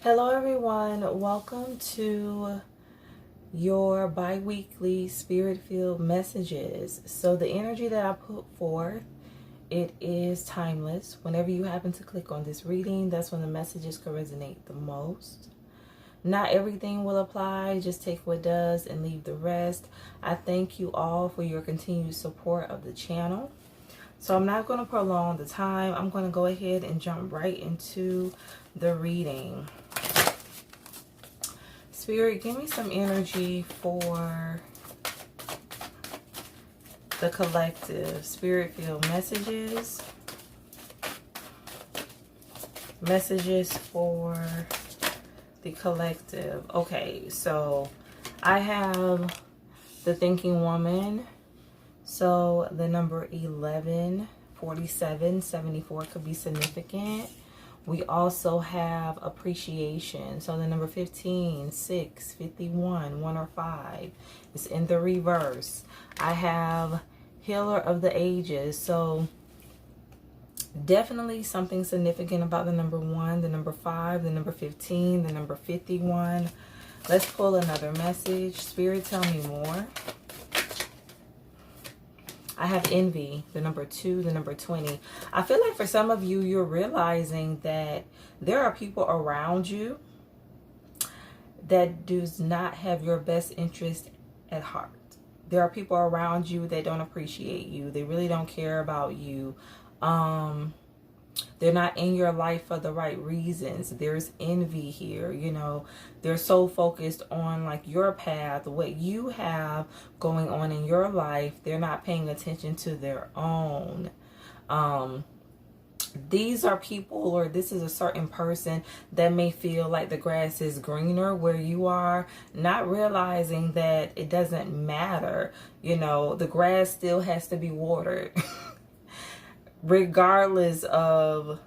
Hello everyone, welcome to your bi-weekly spirit-filled messages. So the energy that I put forth, it is timeless. Whenever you happen to click on this reading, that's when the messages can resonate the most. Not everything will apply, just take what does and leave the rest. I thank you all for your continued support of the channel. So I'm not going to prolong the time. I'm going to go ahead and jump right into the reading. Spirit, give me some energy for the collective. Spirit-filled messages. Messages for the collective. Okay, so I have the thinking woman. So the number 11, 47, 74 could be significant. We also have appreciation. So the number 15, 6, 51, 1 or 5 is in the reverse. I have healer of the ages. So definitely something significant about the number 1, the number 5, the number 15, the number 51. Let's pull another message. Spirit, tell me more. I have envy, the number 2, the number 20. I feel like for some of you, you're realizing that there are people around you that does not have your best interest at heart. There are people around you that don't appreciate you. They really don't care about you. They're not in your life for the right reasons. There's envy here, you know. They're so focused on like your path, what you have going on in your life. They're not paying attention to their own. These are people, or this is a certain person that may feel like the grass is greener where you are, not realizing that it doesn't matter. You know, the grass still has to be watered. Regardless of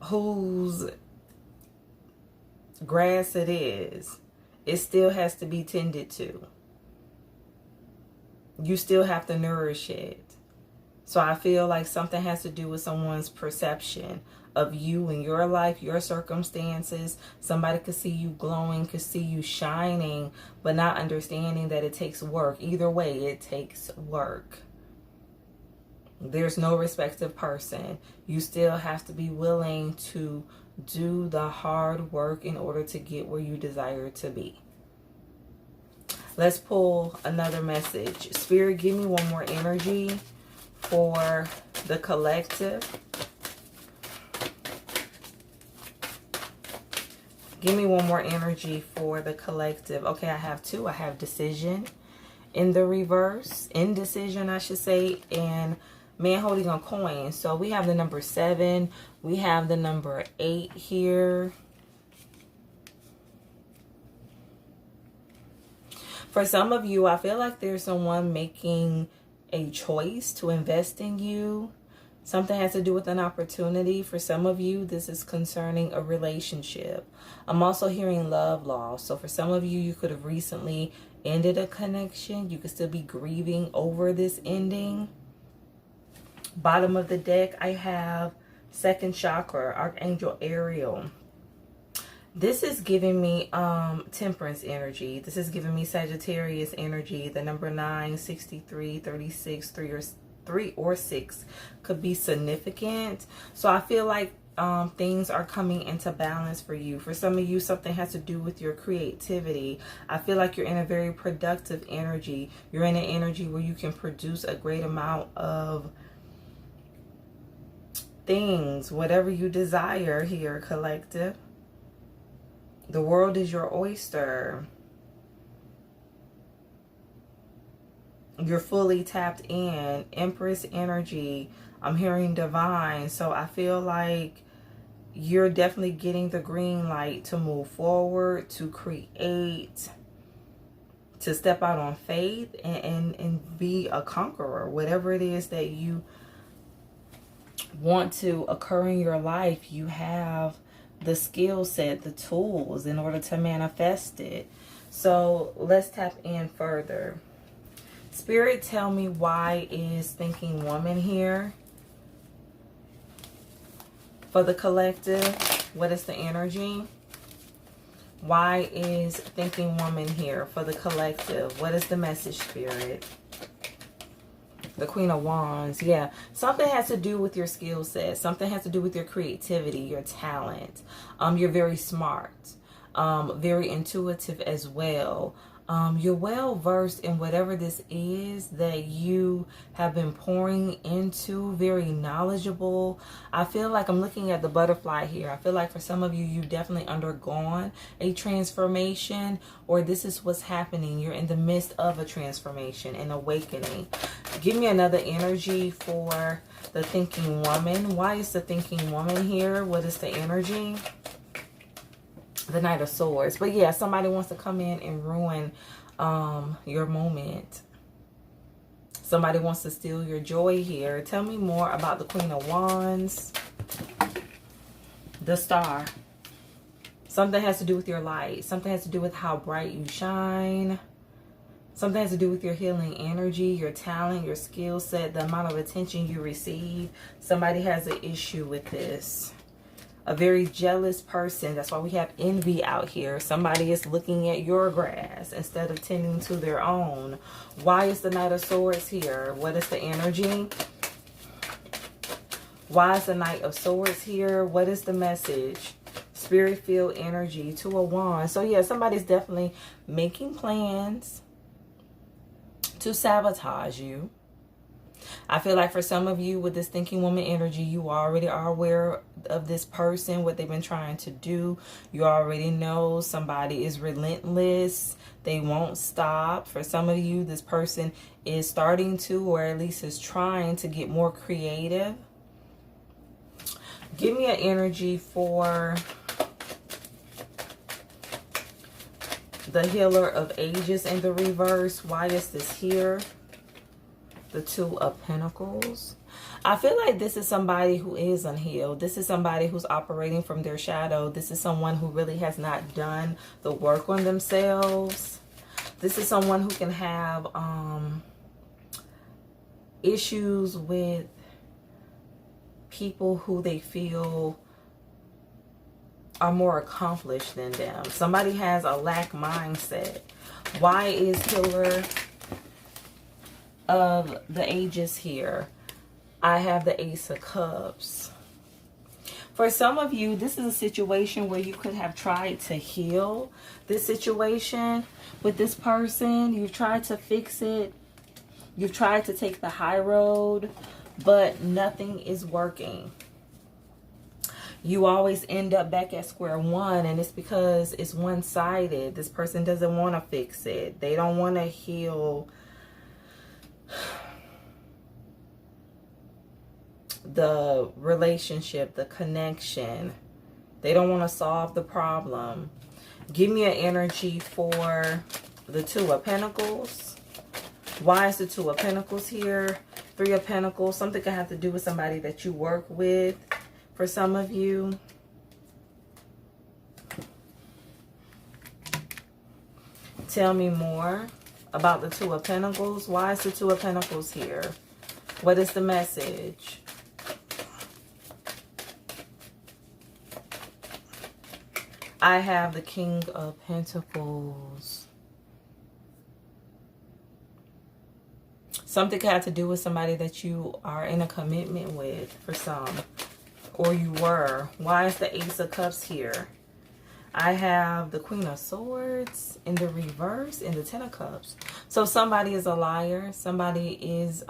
whose grass it is, it still has to be tended to. You still have to nourish it. So I feel like something has to do with someone's perception of you and your life, your circumstances. Somebody could see you glowing, could see you shining, but not understanding that it takes work. Either way, it takes work. There's no respective person. You still have to be willing to do the hard work in order to get where you desire to be. Let's pull another message. Spirit, give me one more energy for the collective. Give me one more energy for the collective. Okay, I have 2. I have decision in the reverse. Indecision, I should say, and man holding a coin. So we have the number 7. We have the number 8 here. For some of you, I feel like there's someone making a choice to invest in you. Something has to do with an opportunity. For some of you, this is concerning a relationship. I'm also hearing love loss. So for some of you, you could have recently ended a connection. You could still be grieving over this ending. Bottom of the deck, I have second chakra, Archangel Ariel. This is giving me temperance energy. This is giving me Sagittarius energy. The number 9, 63, 36, 3 or 6 could be significant. So I feel like things are coming into balance for you. For some of you, something has to do with your creativity. I feel like you're in a very productive energy. You're in an energy where you can produce a great amount of things, whatever you desire here, collective. The world is your oyster. You're fully tapped in. Empress energy. I'm hearing divine. So I feel like you're definitely getting the green light to move forward, to create, to step out on faith and be a conqueror. Whatever it is that you want to occur in your life, you have the skill set, the tools in order to manifest it. So let's tap in further. Spirit, tell me, why is thinking woman here for the collective? What is the energy? Why is thinking woman here for the collective? What is the message, Spirit? The Queen of Wands. Yeah, something has to do with your skill set. Something has to do with your creativity, your talent. You're very smart, very intuitive as well. You're well versed in whatever this is that you have been pouring into, very knowledgeable. I feel like I'm looking at the butterfly here. I feel like for some of you, you've definitely undergone a transformation, or this is what's happening. You're in the midst of a transformation, an awakening. Give me another energy for the thinking woman. Why is the thinking woman here? What is the energy? The Knight of Swords. But yeah, somebody wants to come in and ruin your moment. Somebody wants to steal your joy here. Tell me more about the Queen of Wands. The Star. Something has to do with your light. Something has to do with how bright you shine. Something has to do with your healing energy, your talent, your skill set, the amount of attention you receive. Somebody has an issue with this. A very jealous person. That's why we have envy out here. Somebody is looking at your grass instead of tending to their own. Why is the Knight of Swords here? What is the energy? Why is the Knight of Swords here? What is the message? Spirit field energy. Two of Wands. So yeah, somebody's definitely making plans to sabotage you. I feel like for some of you with this thinking woman energy, you already are aware of this person, what they've been trying to do. You already know somebody is relentless. They won't stop. For some of you, this person is starting to, or at least is trying to get more creative. Give me an energy for the Healer of Ages in the reverse. Why is this here? The Two of Pentacles. I feel like this is somebody who is unhealed. This is somebody who's operating from their shadow. This is someone who really has not done the work on themselves. This is someone who can have issues with people who they feel are more accomplished than them. Somebody has a lack mindset. Why is Healer of the Ages here? I have the Ace of Cups. For some of you, this is a situation where you could have tried to heal this situation with this person. You've tried to fix it. You've tried to take the high road, but nothing is working. You always end up back at square one, and it's because it's one-sided. This person doesn't want to fix it. They don't want to heal the relationship, the connection. They don't want to solve the problem. Give me an energy for the Two of Pentacles. Why is the Two of Pentacles here? Three of Pentacles. Something can have to do with somebody that you work with. For some of you, tell me more about the Two of Pentacles. Why is the Two of Pentacles here? What is the message? I have the King of Pentacles. Something can have to do with somebody that you are in a commitment with for some. Or you were. Why is the Ace of Cups here? I have the Queen of Swords in the reverse and the Ten of Cups. So somebody is a liar. Somebody is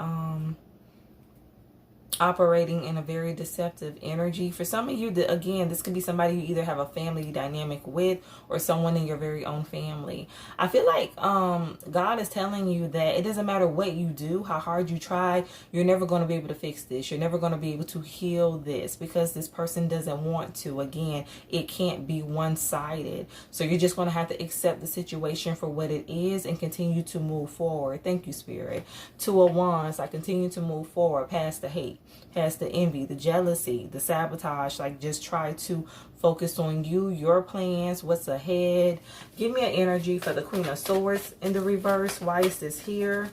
operating in a very deceptive energy. For some of you, again, this could be somebody you either have a family dynamic with or someone in your very own family. I feel like God is telling you that it doesn't matter what you do, how hard you try, you're never going to be able to fix this. You're never going to be able to heal this because this person doesn't want to. Again, it can't be one-sided. So you're just going to have to accept the situation for what it is and continue to move forward. Thank you, Spirit. Two of Wands, I continue to move forward past the hate, past the envy, the jealousy, the sabotage. Like, just try to focus on you, your plans, what's ahead. Give me an energy for the Queen of Swords in the reverse. Why is this here?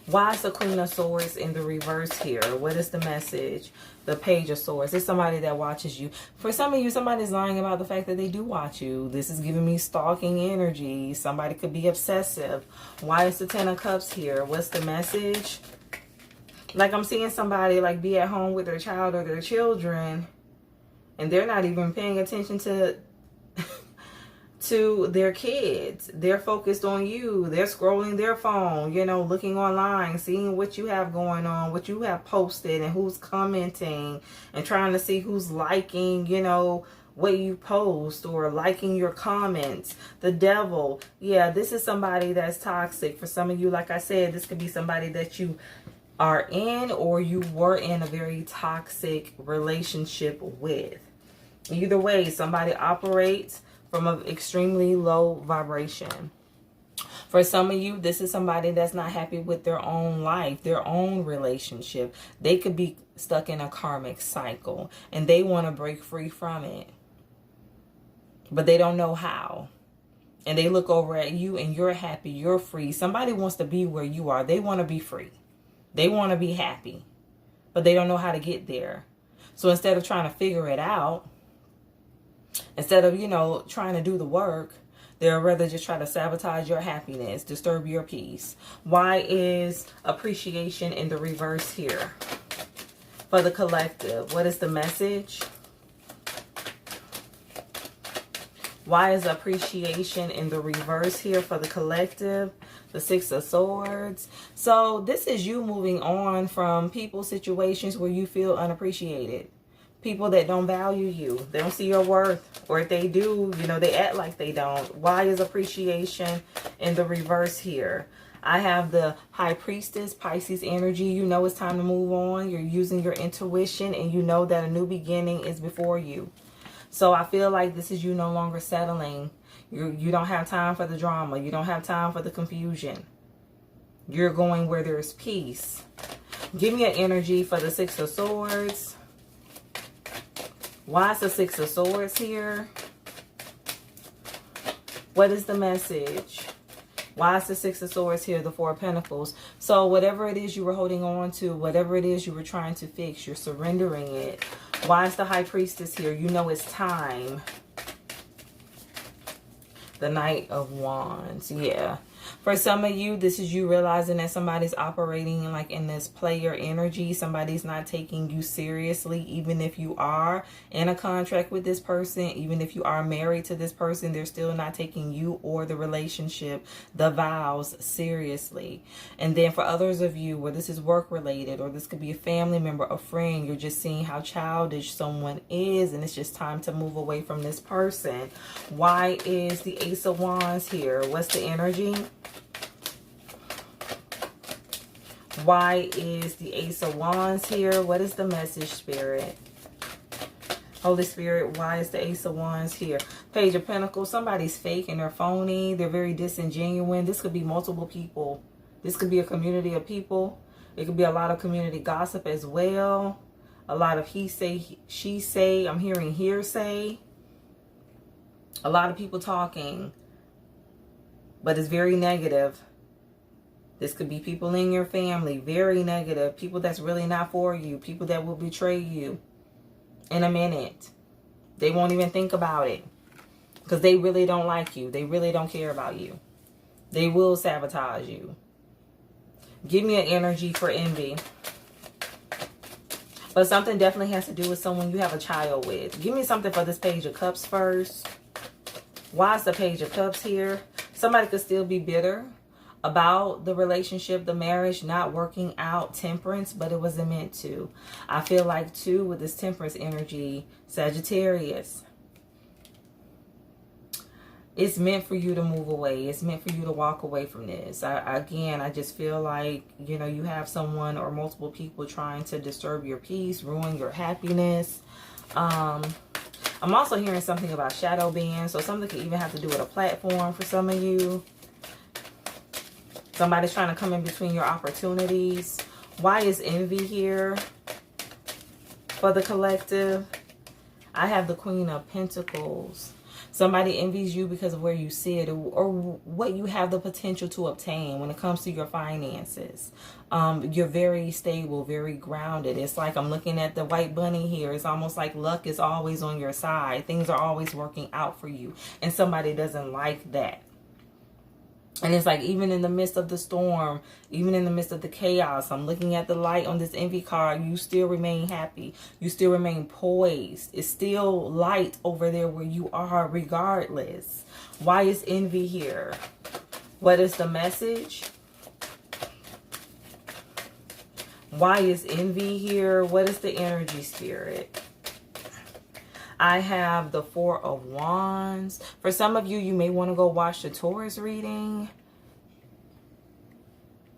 Why is the Queen of Swords in the reverse here? What is the message? The Page of Swords. It's somebody that watches you. For some of you, somebody's lying about the fact that they do watch you. This is giving me stalking energy. Somebody could be obsessive. Why is the Ten of Cups here? What's the message? Like, I'm seeing somebody like be at home with their child or their children, and they're not even paying attention to to their kids. They're focused on you. They're scrolling their phone, you know, looking online, seeing what you have going on, what you have posted, and who's commenting, and trying to see who's liking, you know, what you post, or liking your comments. The Devil. Yeah, this is somebody that's toxic. For some of you, like I said, this could be somebody that you are in, or you were in a very toxic relationship with. Either way, somebody operates from an extremely low vibration. For some of you, this is somebody that's not happy with their own life, their own relationship. They could be stuck in a karmic cycle, and they want to break free from it, but they don't know how. And they look over at you, and you're happy, you're free. Somebody wants to be where you are. They want to be free. They want to be happy, but they don't know how to get there. So instead of trying to figure it out, instead of, you know, trying to do the work, they'll rather just try to sabotage your happiness, disturb your peace. Why is appreciation in the reverse here? For the collective, what is the message? Why is appreciation in the reverse here for the collective? The Six of Swords. So this is you moving on from people, situations where you feel unappreciated. People that don't value you. They don't see your worth. Or if they do, you know, they act like they don't. Why is appreciation in the reverse here? I have the High Priestess, Pisces energy. You know it's time to move on. You're using your intuition, and you know that a new beginning is before you. So I feel like this is you no longer settling. You don't have time for the drama. You don't have time for the confusion. You're going where there's peace. Give me an energy for the Six of Swords. Why is the Six of Swords here? What is the message? Why is the Six of Swords here? The Four of Pentacles. So whatever it is you were holding on to, whatever it is you were trying to fix, you're surrendering it. Why is the High Priestess here? You know it's time. The Knight of Wands. Yeah. For some of you, this is you realizing that somebody's operating like in this player energy. Somebody's not taking you seriously, even if you are in a contract with this person, even if you are married to this person, they're still not taking you or the relationship, the vows, seriously. And then for others of you where this is work related, or this could be a family member, a friend, you're just seeing how childish someone is, and it's just time to move away from this person. Why is the Ace of Wands here? What's the energy? Why is the Ace of Wands here? What is the message, Spirit? Holy Spirit, why is the Ace of Wands here? Page of Pentacles. Somebody's fake and they're phony. They're very disingenuous. This could be multiple people. This could be a community of people. It could be a lot of community gossip as well. A lot of he say, she say. I'm hearing hearsay. A lot of people talking. But it's very negative. This could be people in your family, very negative. People that's really not for you. People that will betray you in a minute. They won't even think about it because they really don't like you. They really don't care about you. They will sabotage you. Give me an energy for envy. But something definitely has to do with someone you have a child with. Give me something for this Page of Cups first. Why is the Page of Cups here? Somebody could still be bitter about the relationship, the marriage not working out, Temperance, but it wasn't meant to. I feel like too with this Temperance energy, Sagittarius, it's meant for you to move away. It's meant for you to walk away from this. I just feel like, you know, you have someone or multiple people trying to disturb your peace, ruin your happiness. I'm also hearing something about shadow bands, so something could even have to do with a platform for some of you. Somebody's trying to come in between your opportunities. Why is envy here for the collective? I have the Queen of Pentacles. Somebody envies you because of where you sit, or what you have the potential to obtain when it comes to your finances. You're very stable, very grounded. It's like I'm looking at the white bunny here. It's almost like luck is always on your side. Things are always working out for you. And somebody doesn't like that. And it's like, even in the midst of the storm, even in the midst of the chaos, I'm looking at the light on this envy card. You still remain happy. You still remain poised. It's still light over there where you are regardless. Why is envy here? What is the message? Why is envy here? What is the energy, Spirit? I have the Four of Wands. For some of you, you may want to go watch the Taurus reading.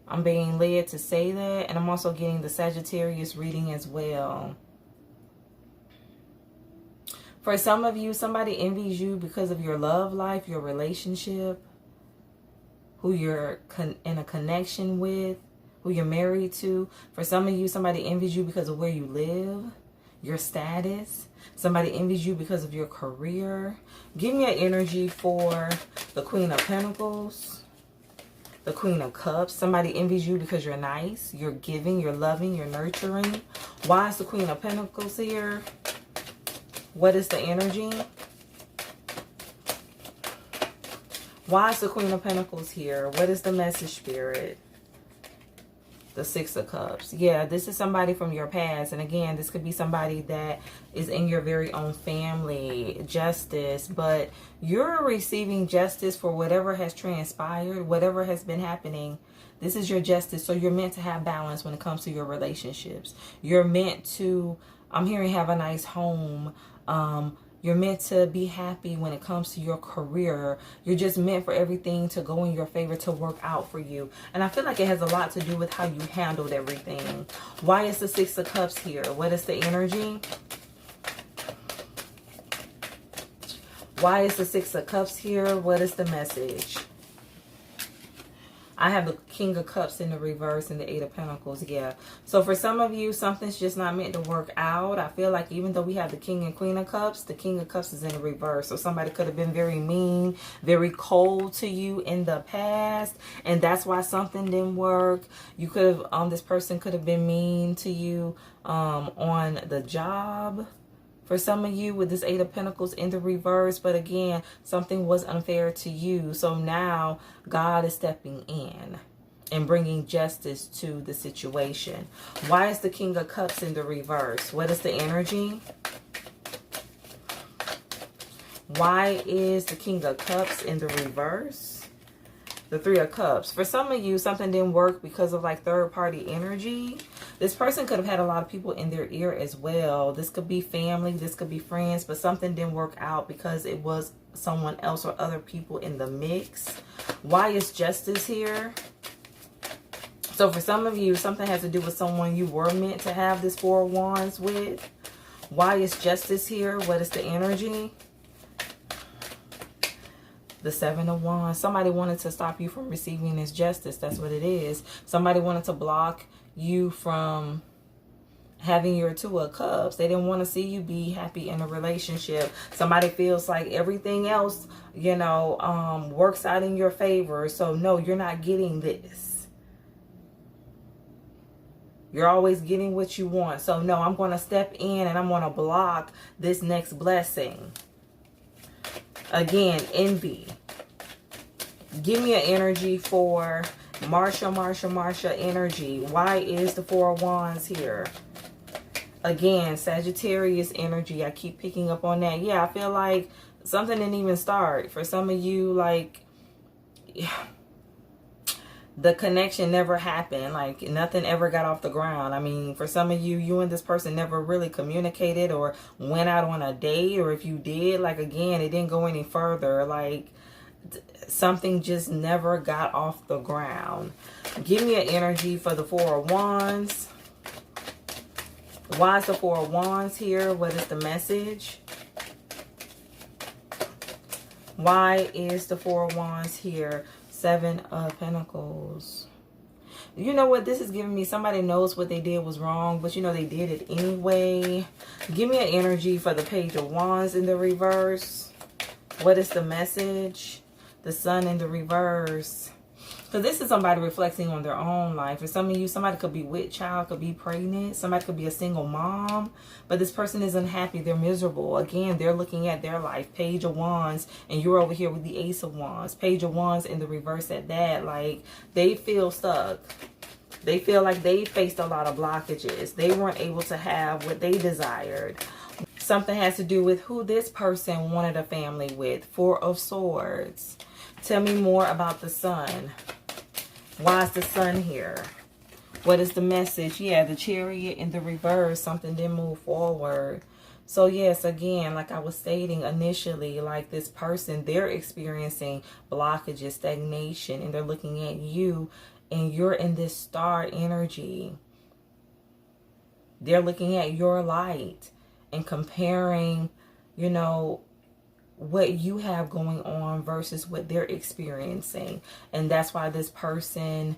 I'm being led to say that. And I'm also getting the Sagittarius reading as well. For some of you, somebody envies you because of your love life, your relationship, who you're in a connection with, who you're married to. For some of you, somebody envies you because of where you live, your status. Somebody envies you because of your career. Give me an energy for the Queen of Pentacles, the Queen of Cups. Somebody envies you because you're nice, you're giving, you're loving, you're nurturing. Why is the Queen of Pentacles here? What is the energy? Why is the Queen of Pentacles here? What is the message, Spirit? The Six of Cups. Yeah, this is somebody from your past. And again, this could be somebody that is in your very own family. Justice. But you're receiving justice for whatever has transpired, whatever has been happening. This is your justice. So you're meant to have balance when it comes to your relationships. You're meant to, I'm hearing, have a nice home. You're meant to be happy when it comes to your career. You're just meant for everything to go in your favor, to work out for you. And I feel like it has a lot to do with how you handled everything. Why is the Six of Cups here? What is the energy? Why is the Six of Cups here? What is the message? I have the King of Cups in the reverse and the Eight of Pentacles. Yeah. So for some of you, something's just not meant to work out. I feel like even though we have the King and Queen of Cups, the King of Cups is in the reverse. So somebody could have been very mean, very cold to you in the past. And that's why something didn't work. You could have, this person could have been mean to you on the job. For some of you with this Eight of Pentacles in the reverse. But again, something was unfair to you. So now God is stepping in and bringing justice to the situation. Why is the King of Cups in the reverse? What is the energy? Why is the King of Cups in the reverse? The Three of Cups. For some of you, something didn't work because of like third-party energy. This person could have had a lot of people in their ear as well. This could be family, this could be friends, but something didn't work out because it was someone else or other people in the mix. Why is justice here? So for some of you, something has to do with someone you were meant to have this Four of Wands with. Why is justice here? What is the energy? The Seven of Wands. Somebody wanted to stop you from receiving this justice. That's what it is. Somebody wanted to block you from having your Two of Cups. They didn't want to see you be happy in a relationship. Somebody feels like everything else, you know, works out in your favor. So no, you're not getting this. You're always getting what you want. So no, I'm going to step in and I'm going to block this next blessing. Again, envy. Give me an energy for Marsha energy. Why is the Four of Wands here? Again, Sagittarius energy. I keep picking up on that. Yeah, I feel like something didn't even start. For some of you, like, yeah, the connection never happened. Like, nothing ever got off the ground. I mean, for some of you, you and this person never really communicated or went out on a date. Or if you did, like, again, it didn't go any further. Like, something just never got off the ground. Give me an energy for the Four of Wands. Why is the Four of Wands here? What is the message? Why is the Four of Wands here? Seven of Pentacles. You know what? This is giving me somebody knows what they did was wrong, but you know they did it anyway. Give me an energy for the Page of Wands in the reverse. What is the message? The Sun in the reverse. So this is somebody reflecting on their own life. For some of you, somebody could be with child, could be pregnant. Somebody could be a single mom. But this person is unhappy. They're miserable. Again, they're looking at their life. Page of Wands. And you're over here with the Ace of Wands. Page of Wands in the reverse at that. Like, they feel stuck. They feel like they faced a lot of blockages. They weren't able to have what they desired. Something has to do with who this person wanted a family with. Four of Swords. Tell me more about the Sun. Why is the Sun here? What is the message? Yeah, the Chariot in the reverse. Something didn't move forward. So yes, again, like I was stating initially, like this person, they're experiencing blockages, stagnation, and they're looking at you, and you're in this star energy. They're looking at your light and comparing, you know, what you have going on versus what they're experiencing. And that's why this person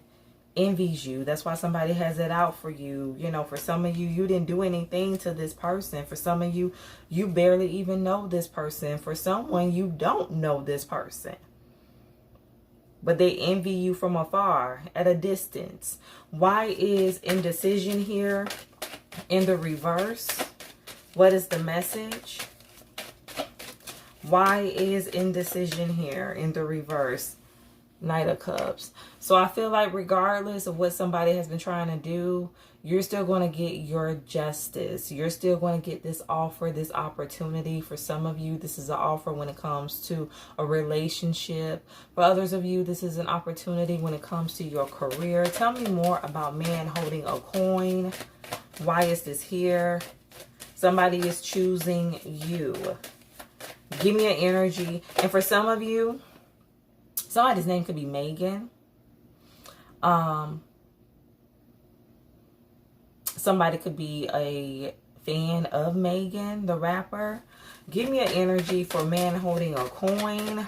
envies you. That's why somebody has it out for you. You know, for some of you, you didn't do anything to this person. For some of you, you barely even know this person. For someone, you don't know this person, but they envy you from afar, at a distance. Why is indecision here in the reverse? What is the message? Why is indecision here in the reverse? Knight of Cups. So I feel like regardless of what somebody has been trying to do, you're still going to get your justice. You're still going to get this offer, this opportunity. For some of you, this is an offer when it comes to a relationship. For others of you, this is an opportunity when it comes to your career. Tell me more about man holding a coin. Why is this here? Somebody is choosing you. Give me an energy. And for some of you, somebody's name could be Megan. Somebody could be a fan of Megan, the rapper. Give me an energy for man holding a coin.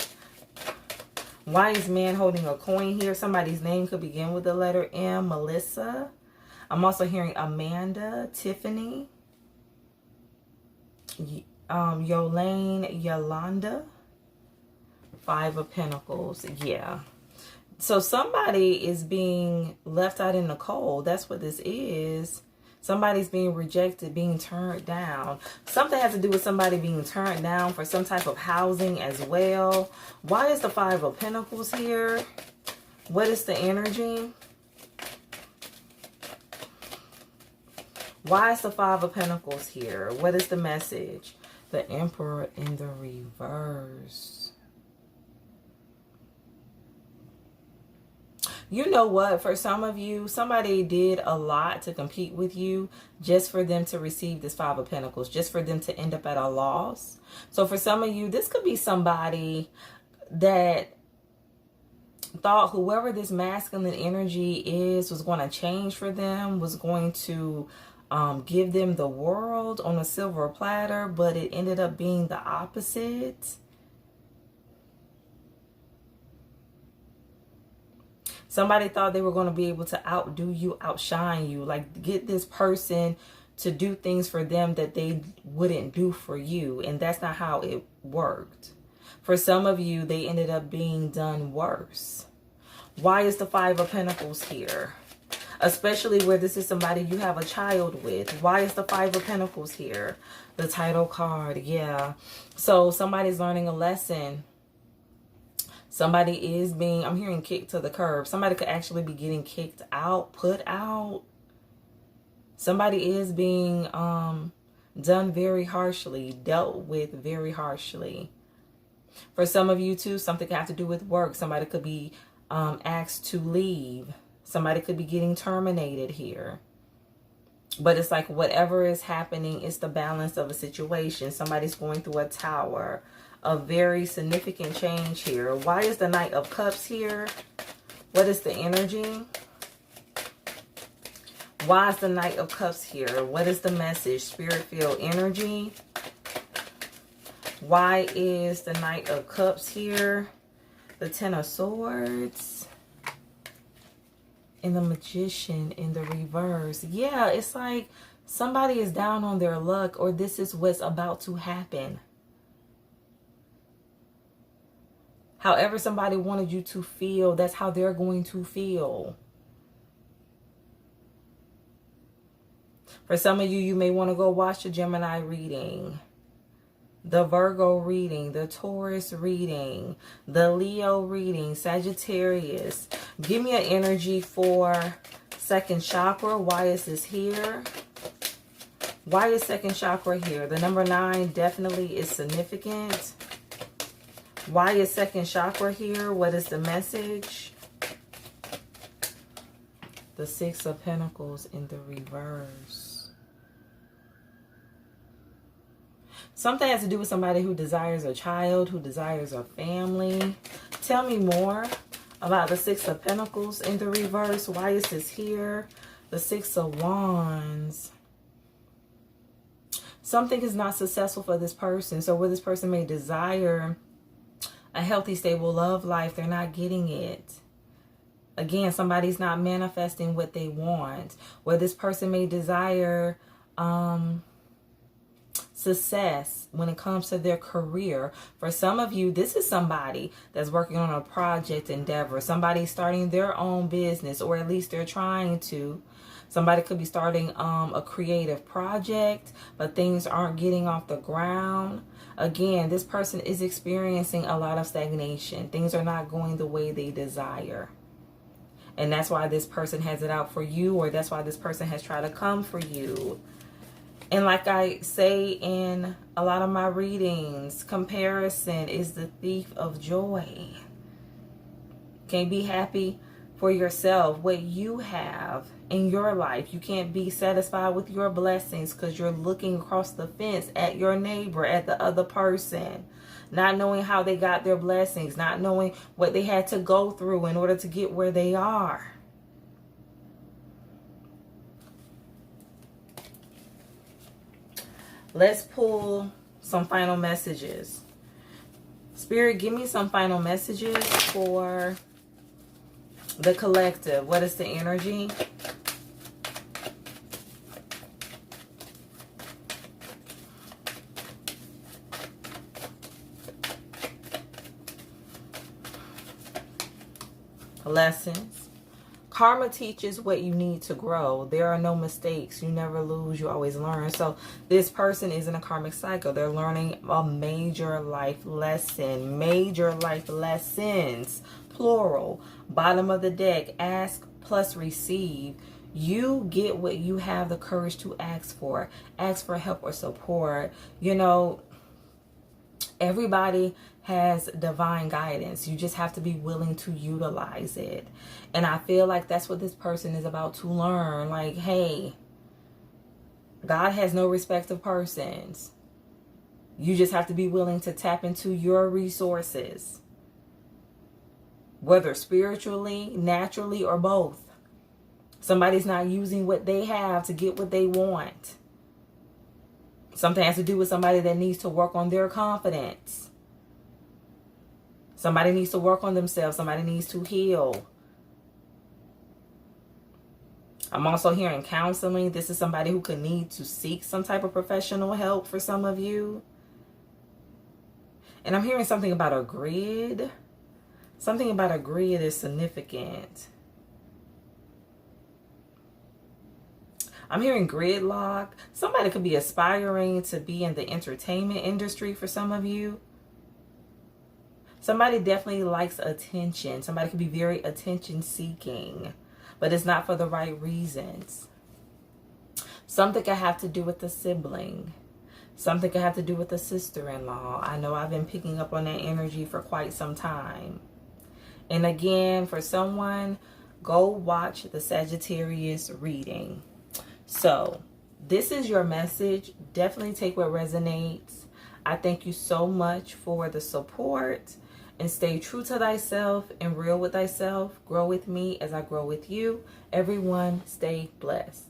Why is man holding a coin here? Somebody's name could begin with the letter M. Melissa. I'm also hearing Amanda, Tiffany, Yolane, Yolanda. Five of Pentacles. Yeah. So somebody is being left out in the cold. That's what this is. Somebody's being rejected, being turned down. Something has to do with somebody being turned down for some type of housing as well. Why is the Five of Pentacles here? What is the energy? Why is the Five of Pentacles here? What is the message? The Emperor in the reverse. You know what? For some of you, somebody did a lot to compete with you just for them to receive this Five of Pentacles, just for them to end up at a loss. So for some of you, this could be somebody that thought whoever this masculine energy is was going to change for them, was going to give them the world on a silver platter, but it ended up being the opposite. Somebody thought they were going to be able to outdo you, outshine you, like get this person to do things for them that they wouldn't do for you. And that's not how it worked. For some of you, they ended up being done worse. Why is the Five of Pentacles here? Especially where this is somebody you have a child with. Why is the Five of Pentacles here? The title card, yeah. So somebody's learning a lesson. Somebody is being, I'm hearing kicked to the curb. Somebody could actually be getting kicked out, put out. Somebody is being done very harshly, dealt with very harshly. For some of you too, something could have to do with work. Somebody could be asked to leave. Somebody could be getting terminated here. But it's like whatever is happening, it's the balance of a situation. Somebody's going through a tower. A very significant change here. Why is the Knight of Cups here? What is the energy? Why is the Knight of Cups here? What is the message? Spirit field energy. Why is the Knight of Cups here? The Ten of Swords. And the Magician in the reverse. Yeah, it's like somebody is down on their luck, or this is what's about to happen. However somebody wanted you to feel, that's how they're going to feel. For some of you, you may want to go watch the Gemini reading, the Virgo reading, the Taurus reading, the Leo reading, Sagittarius. Give me an energy for second chakra. Why is this here? Why is second chakra here? The number 9 definitely is significant. Why is second chakra here? What is the message? The 6 of Pentacles in the reverse. Something has to do with somebody who desires a child, who desires a family. Tell me more about the 6 of Pentacles in the reverse. Why is this here? The 6 of Wands. Something is not successful for this person. So where this person may desire a healthy, stable love life, they're not getting it. Again, somebody's not manifesting what they want. Where this person may desire success when it comes to their career. For some of you, this is somebody that's working on a project endeavor. Somebody starting their own business, or at least they're trying to. Somebody could be starting a creative project, but things aren't getting off the ground. Again, this person is experiencing a lot of stagnation. Things are not going the way they desire. And that's why this person has it out for you, or that's why this person has tried to come for you. And like I say in a lot of my readings, comparison is the thief of joy. Can't be happy for yourself, what you have in your life. You can't be satisfied with your blessings because you're looking across the fence at your neighbor, at the other person, not knowing how they got their blessings, not knowing what they had to go through in order to get where they are. Let's pull some final messages. Spirit, give me some final messages for the collective. What is the energy? Lessons. Karma teaches what you need to grow. There are no mistakes. You never lose. You always learn. So this person is in a karmic cycle. They're learning a major life lesson. Major life lessons. Plural. Bottom of the deck. Ask plus receive. You get what you have the courage to ask for. Ask for help or support. You know, everybody has divine guidance. You just have to be willing to utilize it. And I feel like that's what this person is about to learn. Like, hey, God has no respect of persons. You just have to be willing to tap into your resources, whether spiritually, naturally, or both. Somebody's not using what they have to get what they want. Something has to do with somebody that needs to work on their confidence. Somebody needs to work on themselves. Somebody needs to heal. I'm also hearing counseling. This is somebody who could need to seek some type of professional help for some of you. And I'm hearing something about a grid. Something about a grid is significant. I'm hearing gridlock. Somebody could be aspiring to be in the entertainment industry for some of you. Somebody definitely likes attention. Somebody could be very attention seeking, but it's not for the right reasons. Something could have to do with a sibling. Something could have to do with a sister-in-law. I know I've been picking up on that energy for quite some time. And again, for someone, go watch the Sagittarius reading. So this is your message. Definitely take what resonates. I thank you so much for the support. And stay true to thyself and real with thyself. Grow with me as I grow with you. Everyone, stay blessed.